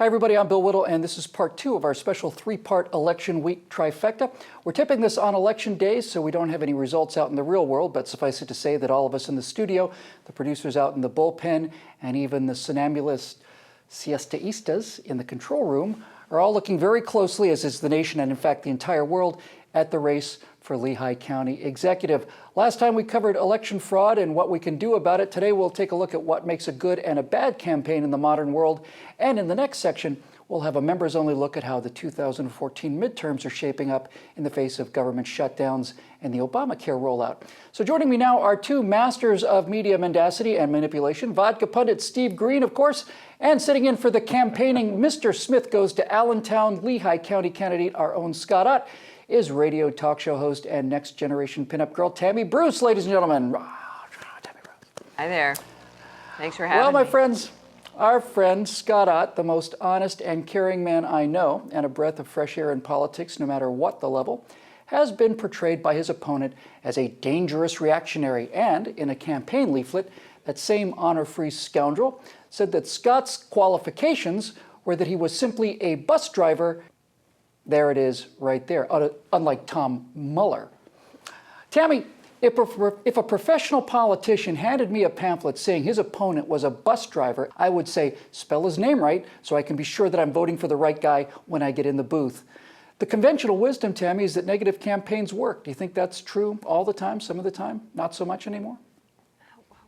Hi everybody, I'm Bill Whittle, and this is part 2 of our special 3-part election week trifecta. We're tipping this on election day, so we don't have any results out in the real world, but suffice it to say that all of us in the studio, the producers out in the bullpen, and even the somnambulist siestaistas in the control room are all looking very closely, as is the nation and in fact the entire world, at the race for Lehigh County Executive. Last time we covered election fraud and what we can do about it. Today we'll take a look at what makes a good and a bad campaign in the modern world. And in the next section, we'll have a members-only look at how the 2014 midterms are shaping up in the face of government shutdowns and the Obamacare rollout. So joining me now are two masters of media mendacity and manipulation, vodka pundit Steve Green, of course, and sitting in for the campaigning Mr. Smith Goes to Allentown Lehigh County candidate, our own Scott Ott, is radio talk show host and next generation pinup girl Tammy Bruce, ladies and gentlemen. Tammy Bruce. Hi there. Thanks for having me. Well, my friends, our friend Scott Ott, the most honest and caring man I know, and a breath of fresh air in politics, no matter what the level, has been portrayed by his opponent as a dangerous reactionary. And in a campaign leaflet, that same honor-free scoundrel said that Scott's qualifications were that he was simply a bus driver. There it is right there, unlike Tom Mueller. Tammy, if a professional politician handed me a pamphlet saying his opponent was a bus driver, I would say, spell his name right so I can be sure that I'm voting for the right guy when I get in the booth. The conventional wisdom, Tammy, is that negative campaigns work. Do you think that's true all the time, some of the time? Not so much anymore?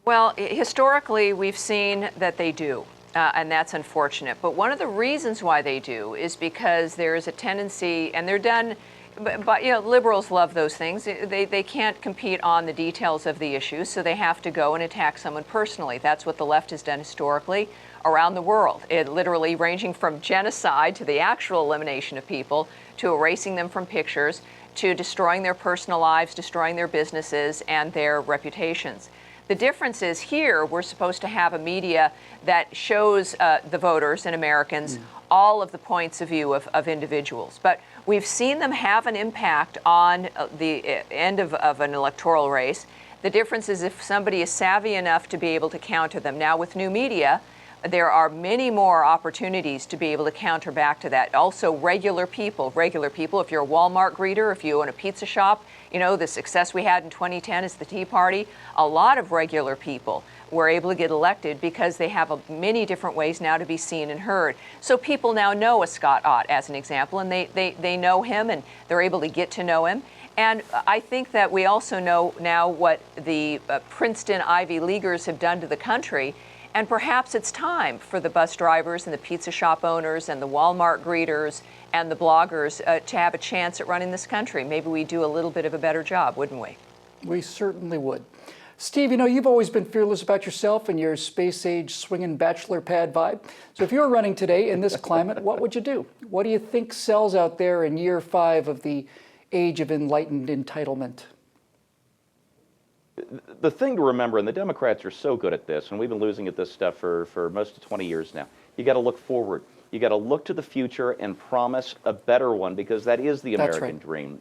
Well, historically, we've seen that they do. And that's unfortunate. But one of the reasons why they do is because there is a tendency, and they're done, but you know, liberals love those things. They can't compete on the details of the issues, so they have to go and attack someone personally. That's what the left has done historically around the world. It literally ranging from genocide to the actual elimination of people, to erasing them from pictures, to destroying their personal lives, destroying their businesses and their reputations. The difference is here, we're supposed to have a media that shows the voters and Americans all of the points of view of individuals. But we've seen them have an impact on the end of an electoral race. The difference is if somebody is savvy enough to be able to counter them. Now with new media, there are many more opportunities to be able to counter back to that. Also regular people, if you're a Walmart greeter, if you own a pizza shop, you know, the success we had in 2010 is the Tea Party. A lot of regular people were able to get elected because they have many different ways now to be seen and heard. So people now know a Scott Ott, as an example, and they know him and they're able to get to know him. And I think that we also know now what the Princeton Ivy Leaguers have done to the country. And perhaps it's time for the bus drivers and the pizza shop owners and the Walmart greeters and the bloggers to have a chance at running this country. Maybe we do a little bit of a better job, wouldn't we? We certainly would. Steve, you know, you've always been fearless about yourself and your space-age swinging bachelor pad vibe. So if you were running today in this climate, what would you do? What do you think sells out there in year 5 of the age of enlightened entitlement? The thing to remember, and the Democrats are so good at this, and we've been losing at this stuff for most of 20 years now, you got to look forward. You got to look to the future and promise a better one, because that is the American dream.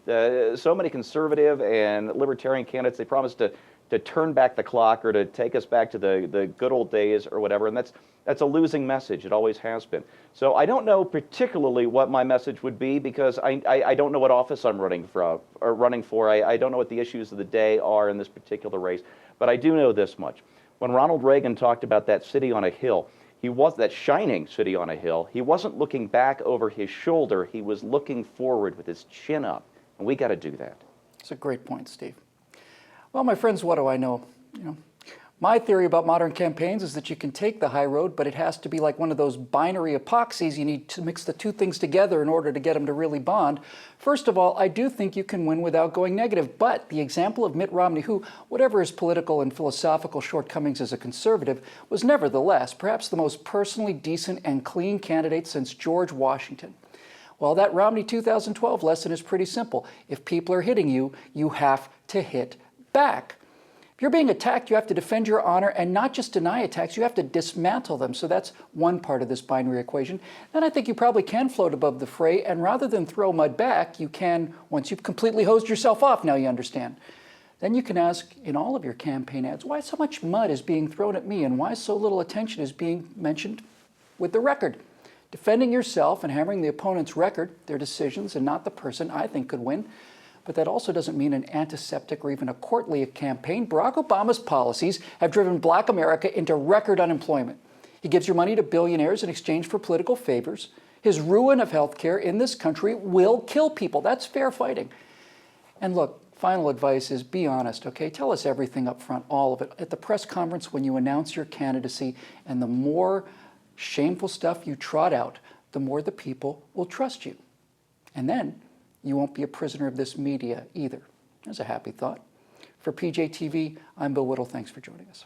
So many conservative and libertarian candidates, they promise to turn back the clock or to take us back to the good old days or whatever, and that's a losing message. It always has been. So I don't know particularly what my message would be, because I don't know what office I'm running for. I don't know what the issues of the day are in this particular race, but I do know this much. When Ronald Reagan talked about that city on a hill, that shining city on a hill, he wasn't looking back over his shoulder, he was looking forward with his chin up, and we got to do that. That's a great point, Steve. Well, my friends, what do I know? You know, my theory about modern campaigns is that you can take the high road, but it has to be like one of those binary epoxies. You need to mix the two things together in order to get them to really bond. First of all, I do think you can win without going negative, but the example of Mitt Romney, who, whatever his political and philosophical shortcomings as a conservative, was nevertheless perhaps the most personally decent and clean candidate since George Washington. Well, that Romney 2012 lesson is pretty simple. If people are hitting you, you have to hit back. If you're being attacked, you have to defend your honor and not just deny attacks, you have to dismantle them. So that's one part of this binary equation. Then I think you probably can float above the fray, and rather than throw mud back, you can, once you've completely hosed yourself off, now you understand, then you can ask in all of your campaign ads, why so much mud is being thrown at me and why so little attention is being mentioned with the record? defending yourself and hammering the opponent's record, their decisions, and not the person I think could win. But that also doesn't mean an antiseptic or even a courtly campaign. Barack Obama's policies have driven Black America into record unemployment. He gives your money to billionaires in exchange for political favors. His ruin of health care in this country will kill people. That's fair fighting. And look, final advice is be honest, okay? Tell us everything up front, all of it, at the press conference when you announce your candidacy. And the more shameful stuff you trot out, the more the people will trust you. And then you won't be a prisoner of this media either. There's a happy thought. For PJTV, I'm Bill Whittle. Thanks for joining us.